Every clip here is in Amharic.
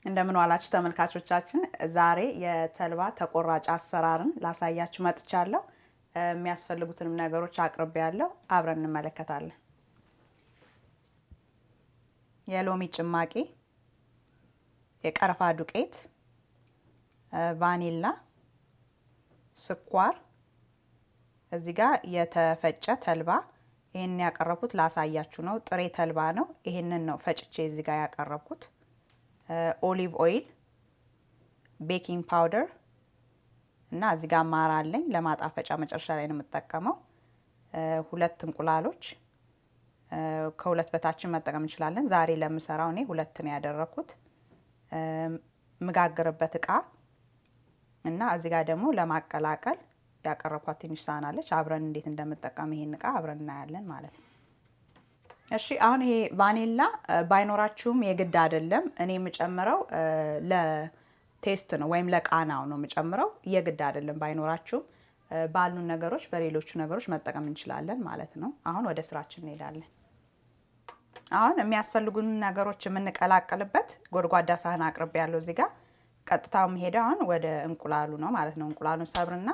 እንደምን ዋላችሁ ተመልካቾቻችን። ዛሬ የተልባ ተቆራጭ አሰራርን ላሳያችሁ መጥቻለሁ። የሚያስፈልጉትንም ነገሮች አቅርቤያለሁ። አብረን እንመለከታለን። የሎሚ ጭማቂ፣ የቀረፋ ዱቄት፣ ቫኒላ፣ ስኳር፣ እዚህ ጋር የተፈጨ ተልባ። ይሄን ያቀረብኩት ላሳያችሁ ነው። ጥሬ ተልባ ነው። ይሄንን ነው ፈጭቼ እዚህ ጋር ያቀረብኩት። ኦሊቭ ኦይል፣ ቤኪንግ ፓውደር እና እዚህ ጋር ማር አለኝ ለማጣፈጫ መጨረሻ ላይ ነው የምጠቀመው። ሁለት እንቁላሎች፣ ከሁለት በታችን መጠቀም እንችላለን። ዛሬ ለምሰራው እኔ ሁለት ነው ያደረኩት። ምጋግርበት እቃ እና እዚህ ጋር ደግሞ ለማቀላቀል ያቀረብኳት ትንሽ ሳህን አለች። አብረን እንዴት እንደምጠቀም ይሄን እቃ አብረን እናያለን ማለት ነው። እሺ አሁን ይሄ ቫኒላ ባይኖራችሁም የግድ አይደለም። እኔ የምጨምረው ለቴስት ነው ወይም ለቃናው ነው የምጨምረው። የግድ አይደለም ባይኖራችሁም ባሉን ነገሮች በሌሎቹ ነገሮች መጠቀም እንችላለን ማለት ነው። አሁን ወደ ስራችን እንሄዳለን። አሁን የሚያስፈልጉን ነገሮች የምንቀላቀልበት ጎድጓዳ ሳህን አቅርቤ ያለው እዚህ ጋር ቀጥታው የምሄደው አሁን ወደ እንቁላሉ ነው ማለት ነው። እንቁላሉን ሰብርና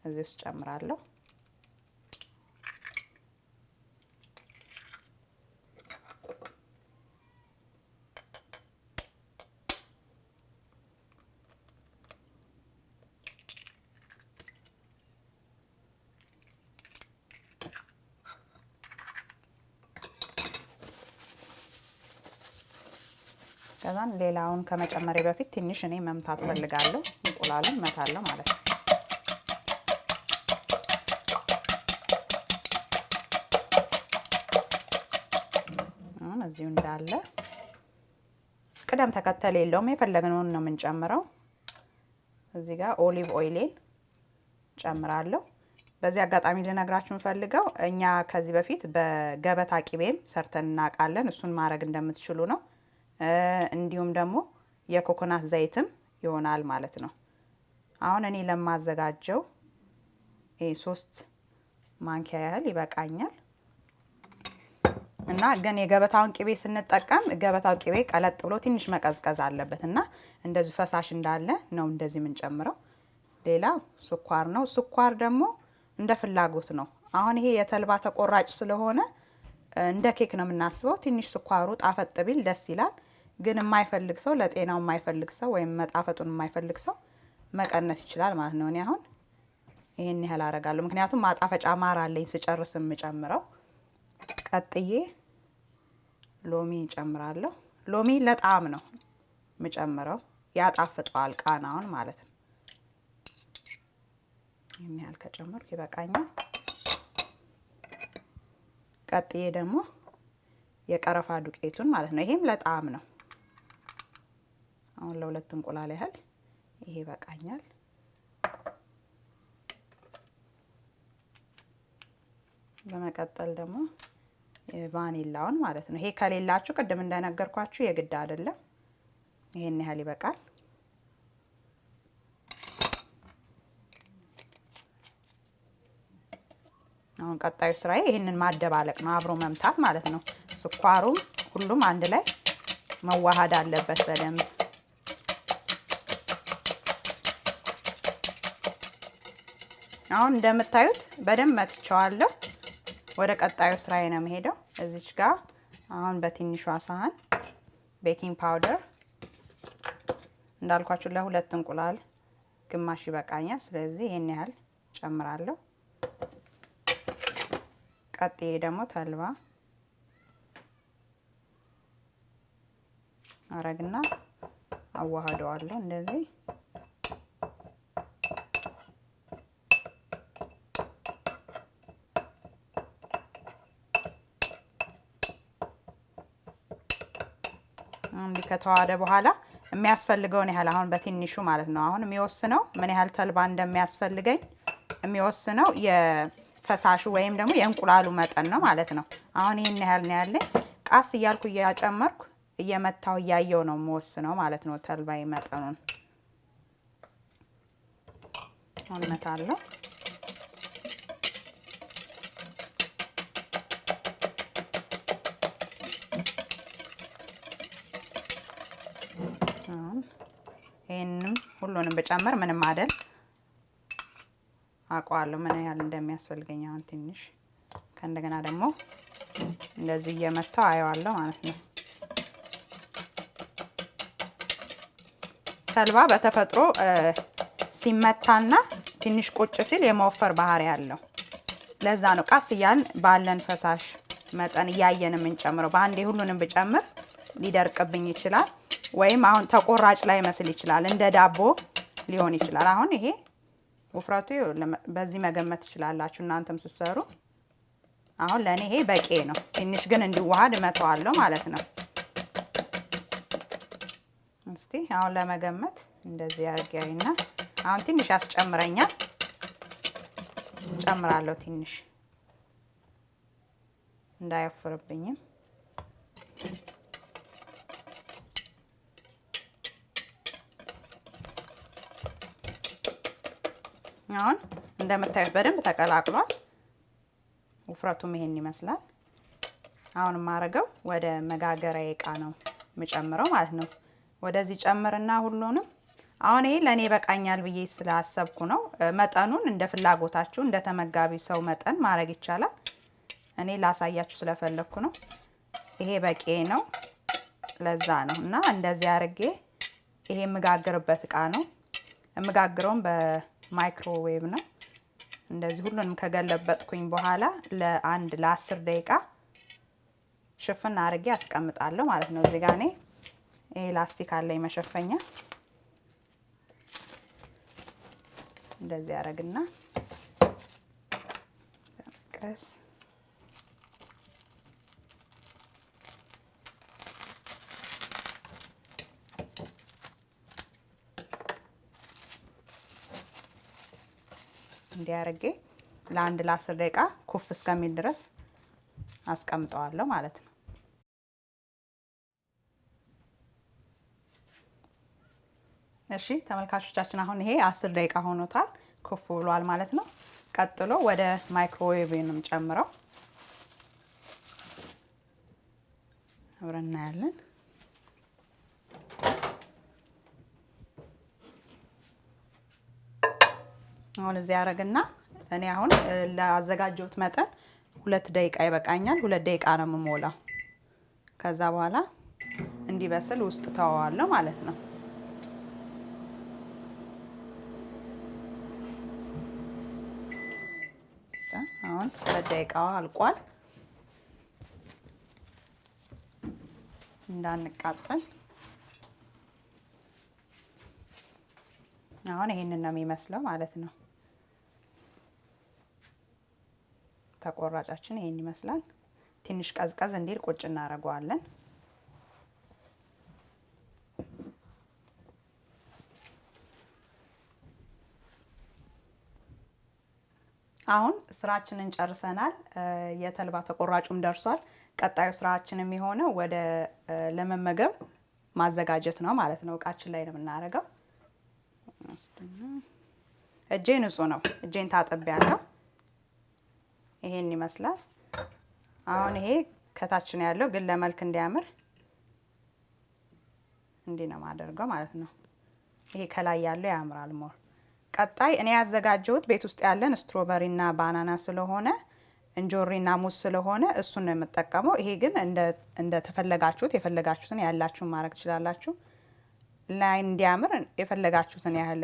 እዚህ ውስጥ ጨምራለሁ። ከዛን ሌላውን ከመጨመሬ በፊት ትንሽ እኔ መምታት ፈልጋለሁ። እንቁላሉን መታለሁ ማለት ነው። እዚሁ እንዳለ ቅደም ተከተል የለውም። የፈለግነውን ነው የምንጨምረው። እዚህ ጋር ኦሊቭ ኦይሌን ጨምራለሁ። በዚህ አጋጣሚ ልነግራችሁ ፈልገው እኛ ከዚህ በፊት በገበታ ቂቤም ሰርተን እናውቃለን። እሱን ማድረግ እንደምትችሉ ነው። እንዲሁም ደግሞ የኮኮናት ዘይትም ይሆናል ማለት ነው። አሁን እኔ ለማዘጋጀው 3 ማንኪያ ያህል ይበቃኛል። እና ግን የገበታውን ቂቤ ስንጠቀም ገበታው ቂቤ ቀለጥ ብሎ ትንሽ መቀዝቀዝ አለበት እና እንደዚህ ፈሳሽ እንዳለ ነው እንደዚህ የምንጨምረው። ሌላው ስኳር ነው። ስኳር ደግሞ እንደ ፍላጎት ነው። አሁን ይሄ የተልባ ተቆራጭ ስለሆነ እንደ ኬክ ነው የምናስበው። ትንሽ ስኳሩ ጣፈጥ ቢል ደስ ይላል። ግን የማይፈልግ ሰው፣ ለጤናው የማይፈልግ ሰው ወይም መጣፈጡን የማይፈልግ ሰው መቀነስ ይችላል ማለት ነው። እኔ አሁን ይሄን ያህል አደርጋለሁ፣ ምክንያቱም ማጣፈጫ ማር አለኝ ስጨርስ የምጨምረው። ቀጥዬ ሎሚ ጨምራለሁ። ሎሚ ለጣዕም ነው የምጨምረው፣ ያጣፍጠዋል ቃናውን ማለት ነው። ይሄን ያህል ከጨመርኩ ይበቃኛል። ቀጥዬ ደግሞ የቀረፋ ዱቄቱን ማለት ነው። ይሄም ለጣዕም ነው። አሁን ለሁለት እንቁላል ያህል ይሄ ይበቃኛል። በመቀጠል ደግሞ ቫኒላውን ማለት ነው። ይሄ ከሌላችሁ ቅድም እንደነገርኳችሁ የግድ አይደለም። ይሄን ያህል ይበቃል። አሁን ቀጣዩ ስራዬ ይሄንን ማደባለቅ ነው፣ አብሮ መምታት ማለት ነው። ስኳሩም ሁሉም አንድ ላይ መዋሃድ አለበት በደንብ። አሁን እንደምታዩት በደንብ መትቸዋለሁ። ወደ ቀጣዩ ስራዬ ነው የምሄደው። እዚች ጋር አሁን በትንሿ ሳህን ቤኪንግ ፓውደር እንዳልኳችሁ ለሁለት እንቁላል ግማሽ ይበቃኛል። ስለዚህ ይሄን ያህል ጨምራለሁ። ቀጥዬ ደግሞ ተልባ አረግና አዋህደዋለሁ እንደዚህ። እንዲህ ከተዋሃደ በኋላ የሚያስፈልገውን ያህል አሁን በትንሹ ማለት ነው። አሁን የሚወስነው ምን ያህል ተልባ እንደሚያስፈልገኝ የሚወስነው የፈሳሹ ወይም ደግሞ የእንቁላሉ መጠን ነው ማለት ነው። አሁን ይሄን ያህል ነው ያለኝ። ቃስ እያልኩ እያጨመርኩ እየመታው እያየው ነው የምወስነው ማለት ነው ተልባይ መጠኑን። አሁን መታለሁ። ይሄንን ሁሉንም በጨመር ምንም አይደል አቋለሁ ምን ያህል እንደሚያስፈልገኝ አሁን ትንሽ ከእንደገና ደግሞ እንደዚህ እየመታው አየዋለሁ ማለት ነው። ተልባ በተፈጥሮ ሲመታና ትንሽ ቁጭ ሲል የመወፈር ባህሪ ያለው ለዛ ነው ቃስ ያን ባለን ፈሳሽ መጠን ያየን የምንጨምረው። በአንዴ ሁሉንም ብጨምር ሊደርቅብኝ ይችላል ወይም አሁን ተቆራጭ ላይ መስል ይችላል እንደ ዳቦ ሊሆን ይችላል። አሁን ይሄ ውፍረቱ በዚህ መገመት ትችላላችሁ እናንተም ስትሰሩ። አሁን ለኔ ይሄ በቂ ነው። ትንሽ ግን እንዲዋሃድ መተዋለሁ ማለት ነው። እስቲ አሁን ለመገመት እንደዚህ ያርጋይና አሁን ትንሽ ያስጨምረኛል። ጨምራለሁ ትንሽ እንዳይወፍርብኝም። አሁን እንደምታዩት በደንብ ተቀላቅሏል። ውፍረቱም ይሄን ይመስላል። አሁን ማረገው ወደ መጋገሪያ እቃ ነው የምጨምረው ማለት ነው። ወደዚህ ጨምርና ሁሉንም አሁን ይሄ ለኔ በቃኛል ብዬ ስላሰብኩ ነው። መጠኑን እንደ ፍላጎታችሁ እንደ ተመጋቢ ሰው መጠን ማድረግ ይቻላል። እኔ ላሳያችሁ ስለፈለኩ ነው። ይሄ በቂ ነው ለዛ ነው። እና እንደዚህ አርጌ ይሄ የምጋግርበት እቃ ነው። የምጋግረውም በማይክሮዌቭ ነው። እንደዚህ ሁሉንም ከገለበጥኩኝ በኋላ ለ10 ደቂቃ ሽፍን አርጌ አስቀምጣለሁ ማለት ነው። እዚህ ጋር እኔ ይሄ ላስቲክ አለኝ መሸፈኛ። እንደዚህ አረግና ቀስ እንዲያርጌ ለ10 ደቂቃ ኩፍ እስከሚል ድረስ አስቀምጠዋለሁ ማለት ነው። እሺ ተመልካቾቻችን አሁን ይሄ 10 ደቂቃ ሆኖታል፣ ኩፍ ብሏል ማለት ነው። ቀጥሎ ወደ ማይክሮዌቭ ነው ጨምረው አብረን እናያለን። አሁን እዚህ ያረግና እኔ አሁን ለአዘጋጀሁት መጠን 2 ደቂቃ ይበቃኛል። 2 ደቂቃ ነው የምሞላው። ከዛ በኋላ እንዲበስል ውስጥ ተዋዋለሁ ማለት ነው። አሁን 2 ደቂቃው አልቋል። እንዳንቃጠል አሁን ይሄንን ነው የሚመስለው ማለት ነው። ተቆራጫችን ይሄን ይመስላል። ትንሽ ቀዝቀዝ እንዲል ቁጭ እናደርገዋለን። አሁን ስራችንን ጨርሰናል። የተልባ ተቆራጩም ደርሷል። ቀጣዩ ስራችን የሚሆነው ወደ ለመመገብ ማዘጋጀት ነው ማለት ነው። እቃችን ላይ ነው የምናደርገው። እጄ ንጹህ ነው። እጄን ታጥቤያለሁ። ይሄን ይመስላል። አሁን ይሄ ከታች ነው ያለው፣ ግን ለመልክ እንዲያምር እንዲህ ነው ማደርገው ማለት ነው። ይሄ ከላይ ያለው ያምራል ሞር። ቀጣይ እኔ ያዘጋጀሁት ቤት ውስጥ ያለን ስትሮበሪና ባናና ስለሆነ እንጆሪና ሙዝ ስለሆነ እሱን ነው የምጠቀመው። ይሄ ግን እንደ ተፈለጋችሁት የፈለጋችሁትን ያላችሁን ማድረግ ትችላላችሁ። ላይ እንዲያምር የፈለጋችሁትን ያህል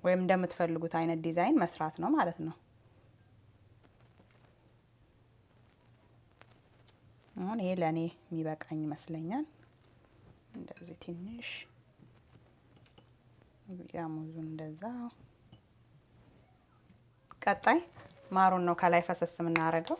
ወይም እንደምትፈልጉት አይነት ዲዛይን መስራት ነው ማለት ነው። አሁን ይሄ ለኔ የሚበቃኝ ይመስለኛል። እንደዚህ ትንሽ ያሙዙን እንደዛ። ቀጣይ ማሩን ነው ከላይ ፈሰስ የምናደርገው።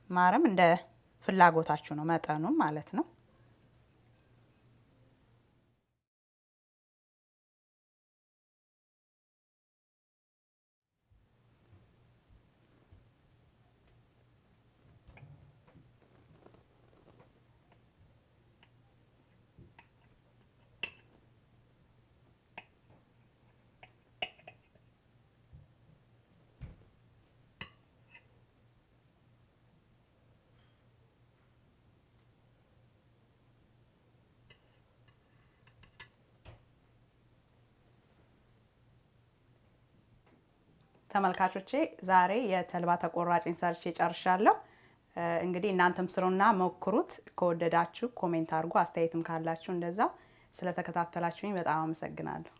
ማርም እንደ ፍላጎታችሁ ነው መጠኑ ማለት ነው። ተመልካቾቼ ዛሬ የተልባ ተቆራጭን ሰርቼ ጨርሻለሁ። እንግዲህ እናንተም ስሩና ሞክሩት። ከወደዳችሁ ኮሜንት አድርጉ። አስተያየትም ካላችሁ እንደዛው። ስለተከታተላችሁኝ በጣም አመሰግናለሁ።